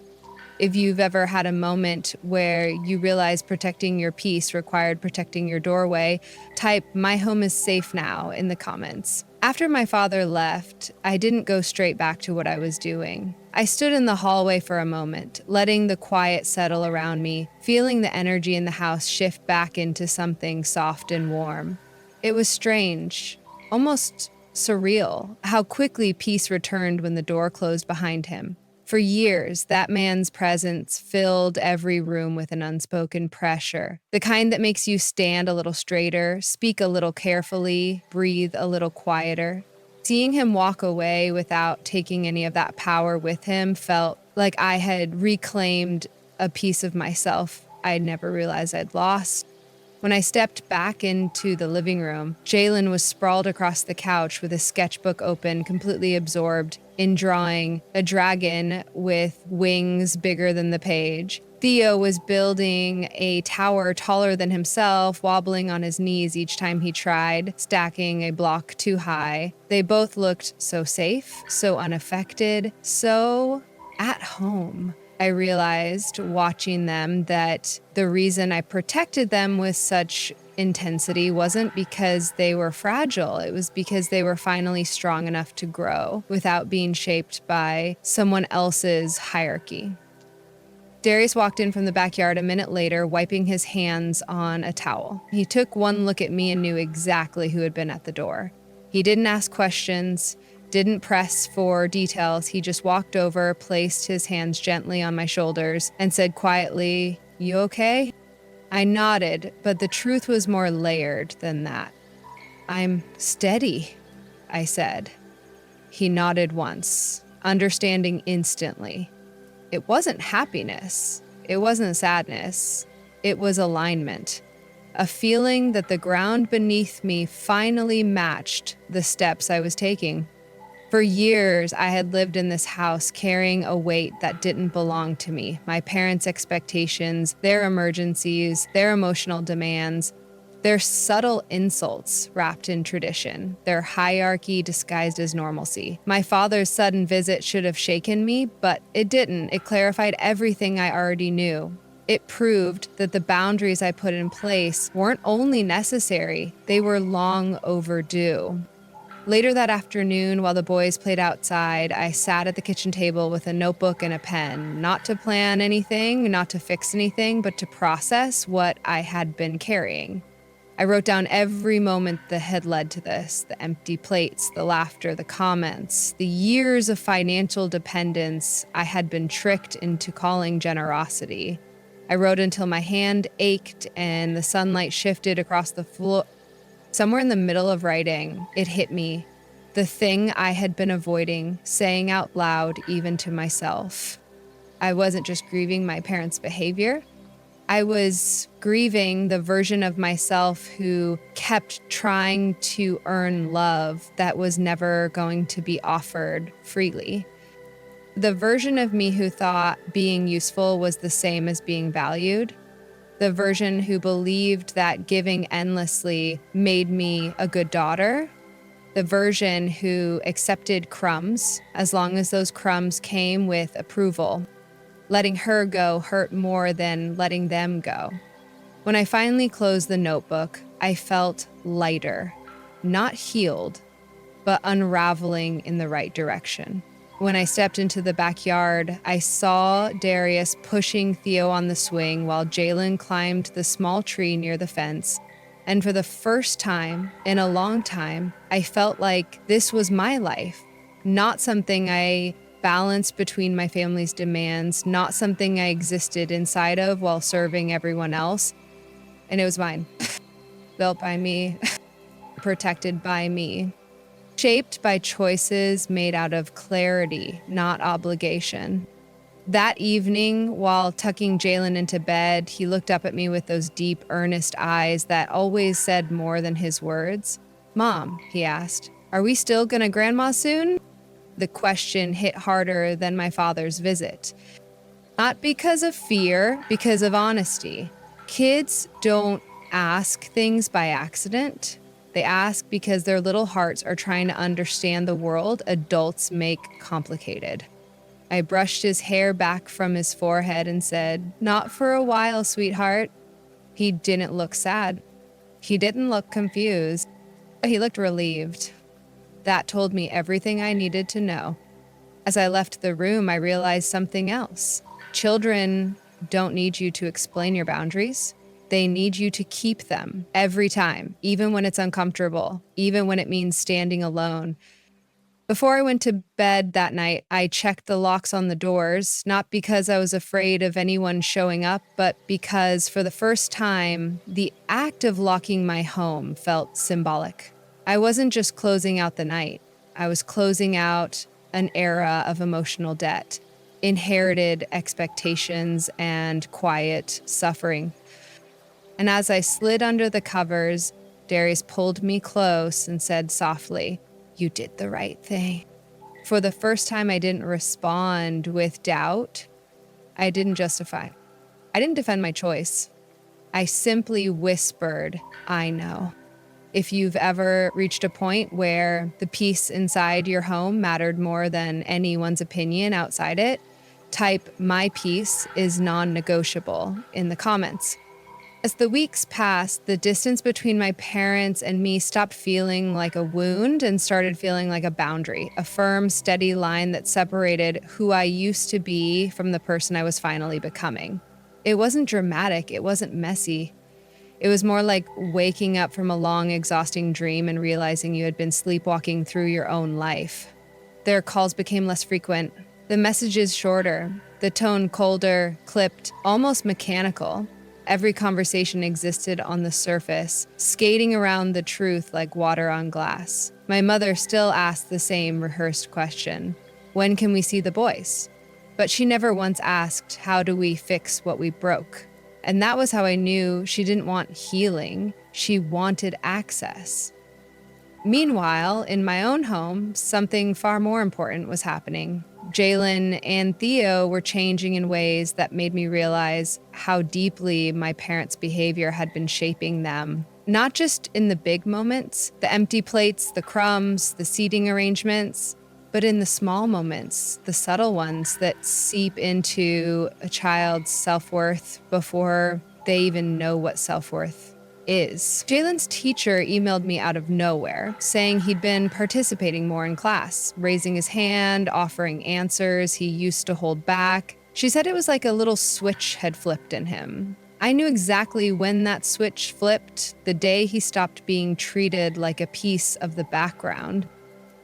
If you've ever had a moment where you realize protecting your peace required protecting your doorway, type "My home is safe now" in the comments. After my father left, I didn't go straight back to what I was doing. I stood in the hallway for a moment, letting the quiet settle around me, feeling the energy in the house shift back into something soft and warm. It was strange, almost surreal, how quickly peace returned when the door closed behind him. For years, that man's presence filled every room with an unspoken pressure, the kind that makes you stand a little straighter, speak a little carefully, breathe a little quieter. Seeing him walk away without taking any of that power with him felt like I had reclaimed a piece of myself I'd never realized I'd lost. When I stepped back into the living room, Jalen was sprawled across the couch with a sketchbook open, completely absorbed in drawing a dragon with wings bigger than the page. Theo was building a tower taller than himself, wobbling on his knees each time he tried, stacking a block too high. They both looked so safe, so unaffected, so at home. I realized watching them that the reason I protected them with such intensity wasn't because they were fragile. It was because they were finally strong enough to grow without being shaped by someone else's hierarchy. Darius walked in from the backyard a minute later, wiping his hands on a towel. He took one look at me and knew exactly who had been at the door. He didn't ask questions, didn't press for details. He just walked over, placed his hands gently on my shoulders, and said quietly, "You okay?" I nodded, but the truth was more layered than that. "I'm steady," I said. He nodded once, understanding instantly. It wasn't happiness. It wasn't sadness. It was alignment. A feeling that the ground beneath me finally matched the steps I was taking. For years, I had lived in this house carrying a weight that didn't belong to me. My parents' expectations, their emergencies, their emotional demands, their subtle insults wrapped in tradition, their hierarchy disguised as normalcy. My father's sudden visit should have shaken me, but it didn't. It clarified everything I already knew. It proved that the boundaries I put in place weren't only necessary, they were long overdue. Later that afternoon, while the boys played outside, I sat at the kitchen table with a notebook and a pen, not to plan anything, not to fix anything, but to process what I had been carrying. I wrote down every moment that had led to this, the empty plates, the laughter, the comments, the years of financial dependence I had been tricked into calling generosity. I wrote until my hand ached and the sunlight shifted across the floor. Somewhere in the middle of writing, it hit me. The thing I had been avoiding, saying out loud even to myself. I wasn't just grieving my parents' behavior. I was grieving the version of myself who kept trying to earn love that was never going to be offered freely. The version of me who thought being useful was the same as being valued. The version who believed that giving endlessly made me a good daughter. The version who accepted crumbs as long as those crumbs came with approval. Letting her go hurt more than letting them go. When I finally closed the notebook, I felt lighter, not healed, but unraveling in the right direction. When I stepped into the backyard, I saw Darius pushing Theo on the swing while Jalen climbed the small tree near the fence. And for the first time in a long time, I felt like this was my life, not something I balanced between my family's demands, not something I existed inside of while serving everyone else. And it was mine, built by me, protected by me. Shaped by choices made out of clarity, not obligation. That evening, while tucking Jalen into bed, he looked up at me with those deep, earnest eyes that always said more than his words. "Mom," he asked, "are we still gonna grandma soon?" The question hit harder than my father's visit. Not because of fear, because of honesty. Kids don't ask things by accident. They ask because their little hearts are trying to understand the world adults make complicated. I brushed his hair back from his forehead and said, "Not for a while, sweetheart." He didn't look sad. He didn't look confused. He looked relieved. That told me everything I needed to know. As I left the room, I realized something else. Children don't need you to explain your boundaries. They need you to keep them every time, even when it's uncomfortable, even when it means standing alone. Before I went to bed that night, I checked the locks on the doors, not because I was afraid of anyone showing up, but because for the first time, the act of locking my home felt symbolic. I wasn't just closing out the night. I was closing out an era of emotional debt, inherited expectations, and quiet suffering. And as I slid under the covers, Darius pulled me close and said softly, "You did the right thing." For the first time, I didn't respond with doubt. I didn't justify. I didn't defend my choice. I simply whispered, "I know." If you've ever reached a point where the peace inside your home mattered more than anyone's opinion outside it, type "my peace is non-negotiable" in the comments. As the weeks passed, the distance between my parents and me stopped feeling like a wound and started feeling like a boundary, a firm, steady line that separated who I used to be from the person I was finally becoming. It wasn't dramatic, it wasn't messy. It was more like waking up from a long, exhausting dream and realizing you had been sleepwalking through your own life. Their calls became less frequent, the messages shorter, the tone colder, clipped, almost mechanical. Every conversation existed on the surface, skating around the truth like water on glass. My mother still asked the same rehearsed question, "When can we see the boys?" But she never once asked, "How do we fix what we broke?" And that was how I knew she didn't want healing, she wanted access. Meanwhile, in my own home, something far more important was happening. Jalen and Theo were changing in ways that made me realize how deeply my parents' behavior had been shaping them. Not just in the big moments, the empty plates, the crumbs, the seating arrangements, but in the small moments, the subtle ones that seep into a child's self-worth before they even know what self-worth is. Jalen's teacher emailed me out of nowhere, saying he'd been participating more in class, raising his hand, offering answers he used to hold back. She said it was like a little switch had flipped in him. I knew exactly when that switch flipped, the day he stopped being treated like a piece of the background.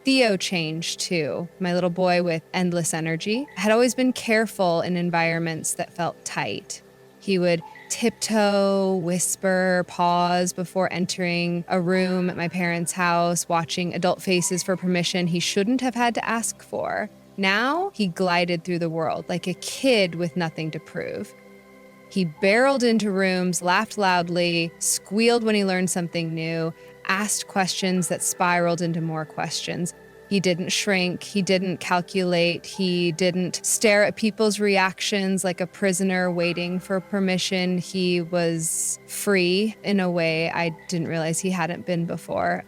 Theo changed too. My little boy with endless energy had always been careful in environments that felt tight. He would tiptoe, whisper, pause before entering a room at my parents' house, watching adult faces for permission he shouldn't have had to ask for. Now, he glided through the world like a kid with nothing to prove. He barreled into rooms, laughed loudly, squealed when he learned something new, asked questions that spiraled into more questions. He didn't shrink, he didn't calculate, he didn't stare at people's reactions like a prisoner waiting for permission. He was free in a way I didn't realize he hadn't been before.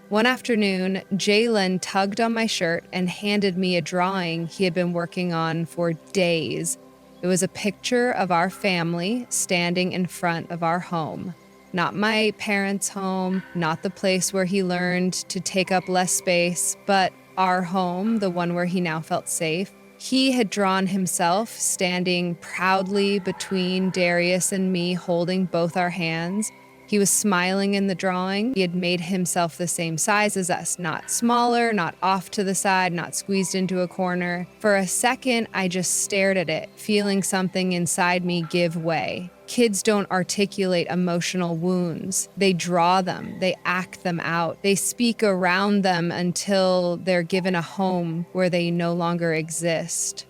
One afternoon, Jalen tugged on my shirt and handed me a drawing he had been working on for days. It was a picture of our family standing in front of our home. Not my parents' home, not the place where he learned to take up less space, but our home, the one where he now felt safe. He had drawn himself standing proudly between Darius and me, holding both our hands. He was smiling in the drawing. He had made himself the same size as us, not smaller, not off to the side, not squeezed into a corner. For a second, I just stared at it, feeling something inside me give way. Kids don't articulate emotional wounds. They draw them, they act them out, they speak around them until they're given a home where they no longer exist.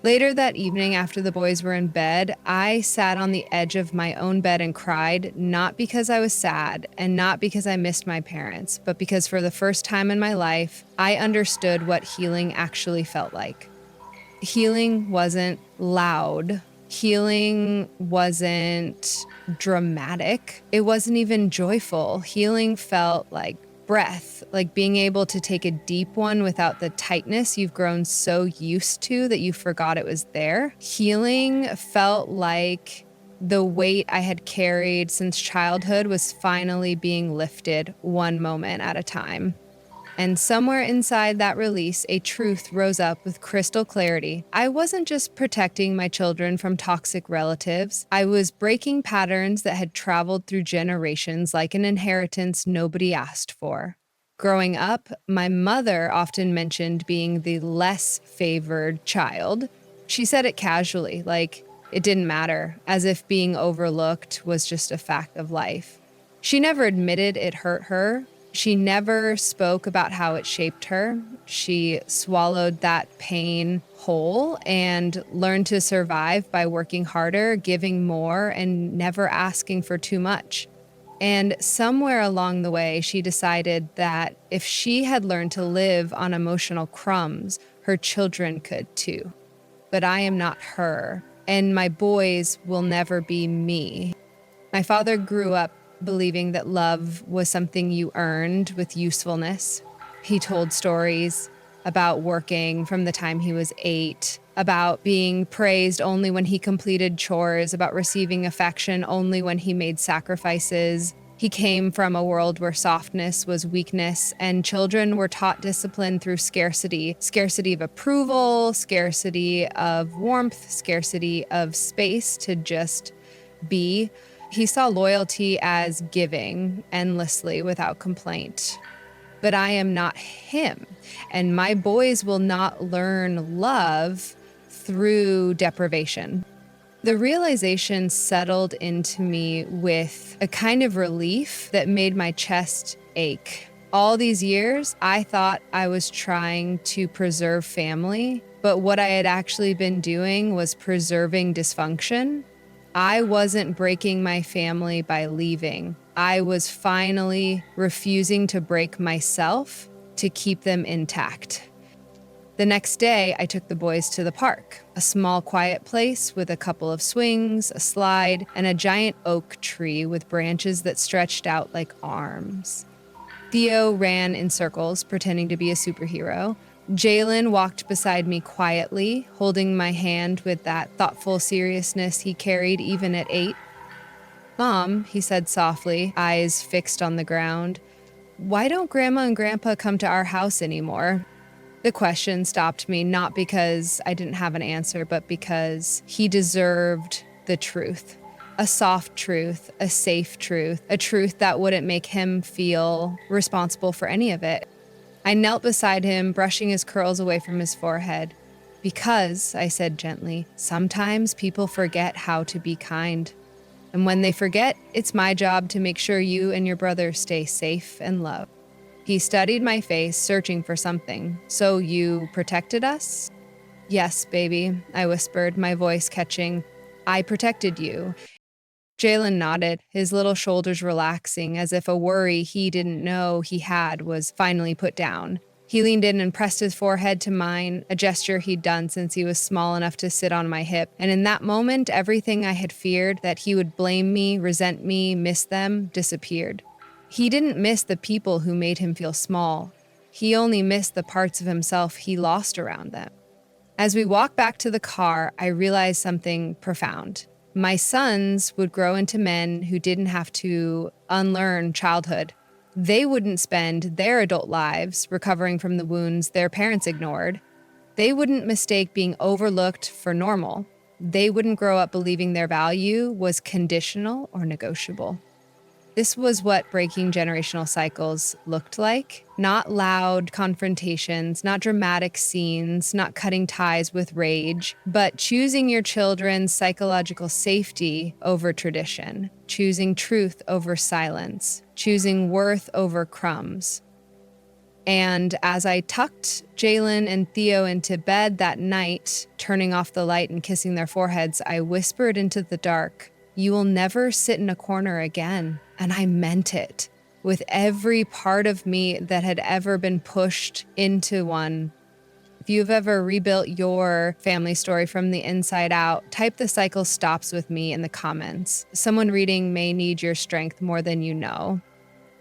Later that evening, after the boys were in bed, I sat on the edge of my own bed and cried, not because I was sad and not because I missed my parents, but because for the first time in my life, I understood what healing actually felt like. Healing wasn't loud. Healing wasn't dramatic. It wasn't even joyful. Healing felt like breath, like being able to take a deep one without the tightness you've grown so used to that you forgot it was there. Healing felt like the weight I had carried since childhood was finally being lifted one moment at a time. And somewhere inside that release, a truth rose up with crystal clarity. I wasn't just protecting my children from toxic relatives. I was breaking patterns that had traveled through generations like an inheritance nobody asked for. Growing up, my mother often mentioned being the less favored child. She said it casually, like it didn't matter, as if being overlooked was just a fact of life. She never admitted it hurt her, She never spoke about how it shaped her. She swallowed that pain whole and learned to survive by working harder, giving more, and never asking for too much. And somewhere along the way, she decided that if she had learned to live on emotional crumbs, her children could too. But I am not her, and my boys will never be me. My father grew up believing that love was something you earned with usefulness. He told stories about working from the time he was 8, about being praised only when he completed chores, about receiving affection only when he made sacrifices. He came from a world where softness was weakness, and children were taught discipline through scarcity of approval, scarcity of warmth, scarcity of space to just be. He saw loyalty as giving endlessly without complaint. But I am not him, and my boys will not learn love through deprivation. The realization settled into me with a kind of relief that made my chest ache. All these years, I thought I was trying to preserve family, but what I had actually been doing was preserving dysfunction. I wasn't breaking my family by leaving. I was finally refusing to break myself to keep them intact. The next day, I took the boys to the park, a small, quiet place with a couple of swings, a slide, and a giant oak tree with branches that stretched out like arms. Theo ran in circles, pretending to be a superhero. Jalen walked beside me quietly, holding my hand with that thoughtful seriousness he carried even at 8. "Mom," he said softly, eyes fixed on the ground, "why don't Grandma and Grandpa come to our house anymore?" The question stopped me, not because I didn't have an answer, but because he deserved the truth. A soft truth, a safe truth, a truth that wouldn't make him feel responsible for any of it. I knelt beside him, brushing his curls away from his forehead. "Because," I said gently, "sometimes people forget how to be kind. And when they forget, it's my job to make sure you and your brother stay safe and loved." He studied my face, searching for something. "So you protected us?" "Yes, baby," I whispered, my voice catching. "I protected you." Jalen nodded, his little shoulders relaxing as if a worry he didn't know he had was finally put down. He leaned in and pressed his forehead to mine, a gesture he'd done since he was small enough to sit on my hip. And in that moment, everything I had feared, that he would blame me, resent me, miss them, disappeared. He didn't miss the people who made him feel small. He only missed the parts of himself he lost around them. As we walked back to the car, I realized something profound. My sons would grow into men who didn't have to unlearn childhood. They wouldn't spend their adult lives recovering from the wounds their parents ignored. They wouldn't mistake being overlooked for normal. They wouldn't grow up believing their value was conditional or negotiable. This was what breaking generational cycles looked like. Not loud confrontations, not dramatic scenes, not cutting ties with rage, but choosing your children's psychological safety over tradition, choosing truth over silence, choosing worth over crumbs. And as I tucked Jalen and Theo into bed that night, turning off the light and kissing their foreheads, I whispered into the dark, "You will never sit in a corner again." And I meant it, with every part of me that had ever been pushed into one. If you've ever rebuilt your family story from the inside out, type "the cycle stops with me" in the comments. Someone reading may need your strength more than you know.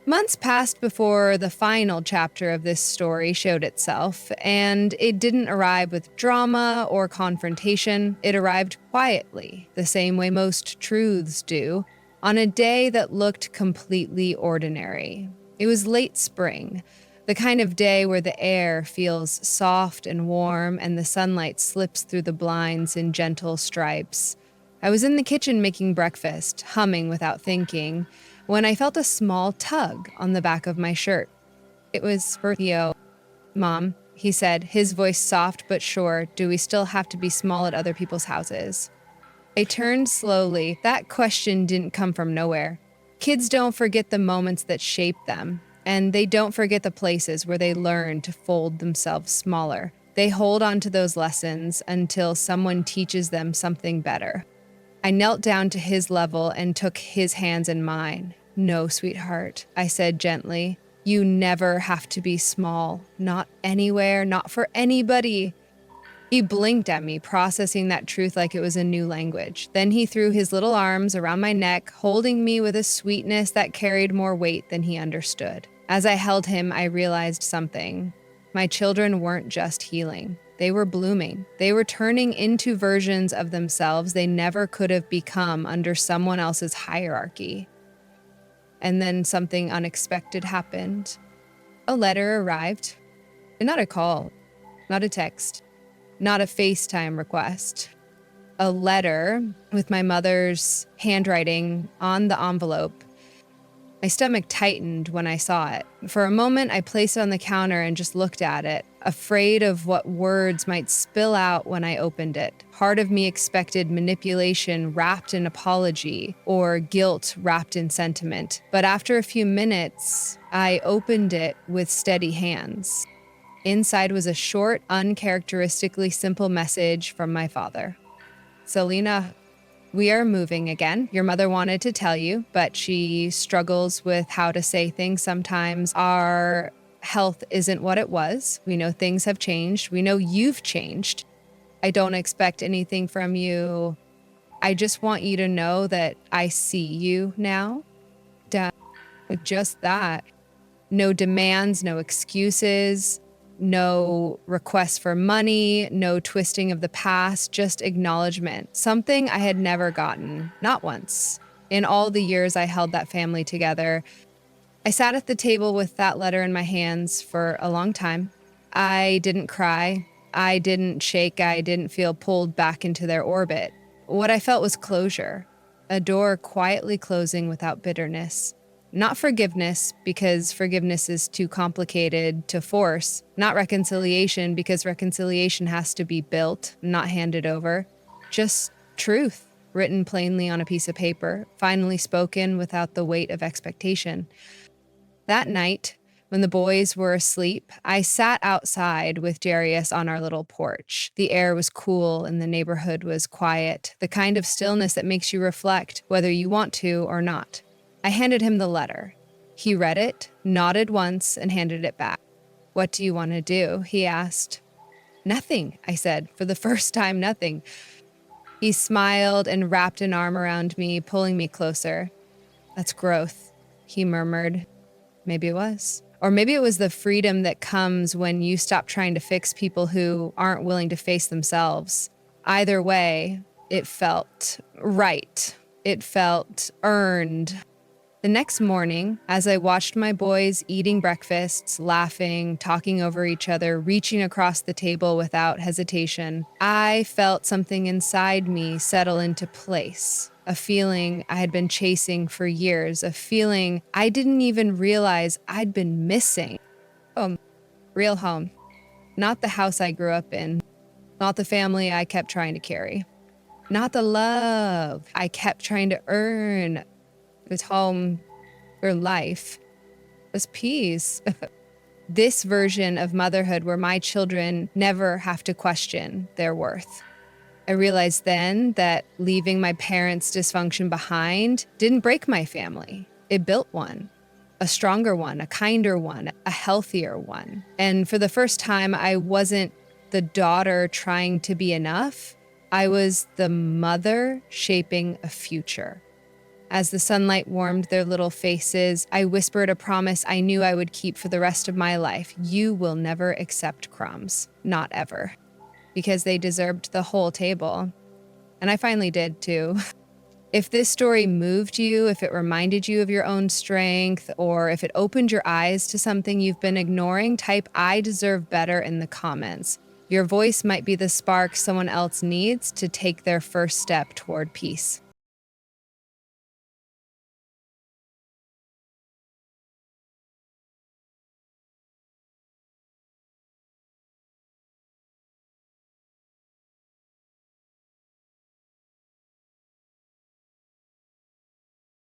Months passed before the final chapter of this story showed itself, and it didn't arrive with drama or confrontation. It arrived quietly, the same way most truths do, on a day that looked completely ordinary. It was late spring, the kind of day where the air feels soft and warm and the sunlight slips through the blinds in gentle stripes. I was in the kitchen making breakfast, humming without thinking, when I felt a small tug on the back of my shirt. It was for Theo. "Mom," he said, his voice soft but sure, "do we still have to be small at other people's houses?" I turned slowly. That question didn't come from nowhere. Kids don't forget the moments that shaped them. And they don't forget the places where they learn to fold themselves smaller. They hold on to those lessons until someone teaches them something better. I knelt down to his level and took his hands in mine. "No, sweetheart," I said gently. "You never have to be small. Not anywhere, not for anybody." He blinked at me, processing that truth like it was a new language. Then he threw his little arms around my neck, holding me with a sweetness that carried more weight than he understood. As I held him, I realized something. My children weren't just healing. They were blooming. They were turning into versions of themselves they never could have become under someone else's hierarchy. And then something unexpected happened. A letter arrived. Not a call, not a text, not a FaceTime request. A letter with my mother's handwriting on the envelope. My stomach tightened when I saw it. For a moment, I placed it on the counter and just looked at it, afraid of what words might spill out when I opened it. Part of me expected manipulation wrapped in apology or guilt wrapped in sentiment. But after a few minutes, I opened it with steady hands. Inside was a short, uncharacteristically simple message from my father. "Selena, we are moving again. Your mother wanted to tell you, but she struggles with how to say things sometimes. Our health isn't what it was. We know things have changed. We know you've changed. I don't expect anything from you. I just want you to know that I see you now." Dad, just that. No demands, no excuses. No requests for money, no twisting of the past, just acknowledgement. Something I had never gotten, not once. In all the years I held that family together, I sat at the table with that letter in my hands for a long time. I didn't cry. I didn't shake. I didn't feel pulled back into their orbit. What I felt was closure, a door quietly closing without bitterness. Not forgiveness, because forgiveness is too complicated to force. Not reconciliation, because reconciliation has to be built, not handed over. Just truth, written plainly on a piece of paper, finally spoken without the weight of expectation. That night, when the boys were asleep, I sat outside with Darius on our little porch. The air was cool and the neighborhood was quiet, the kind of stillness that makes you reflect whether you want to or not. I handed him the letter. He read it, nodded once, and handed it back. "What do you want to do?" he asked. "Nothing," I said. For the first time, nothing. He smiled and wrapped an arm around me, pulling me closer. "That's growth," he murmured. Maybe it was. Or maybe it was the freedom that comes when you stop trying to fix people who aren't willing to face themselves. Either way, it felt right. It felt earned. The next morning, as I watched my boys eating breakfasts, laughing, talking over each other, reaching across the table without hesitation, I felt something inside me settle into place. A feeling I had been chasing for years, a feeling I didn't even realize I'd been missing. Real home. Not the house I grew up in. Not the family I kept trying to carry. Not the love I kept trying to earn. It was home or life. It was peace. This version of motherhood where my children never have to question their worth. I realized then that leaving my parents' dysfunction behind didn't break my family. It built one. A stronger one, a kinder one, a healthier one. And for the first time, I wasn't the daughter trying to be enough. I was the mother shaping a future. As the sunlight warmed their little faces, I whispered a promise I knew I would keep for the rest of my life. "You will never accept crumbs. Not ever." Because they deserved the whole table. And I finally did too. If this story moved you, if it reminded you of your own strength, or if it opened your eyes to something you've been ignoring, type "I deserve better" in the comments. Your voice might be the spark someone else needs to take their first step toward peace.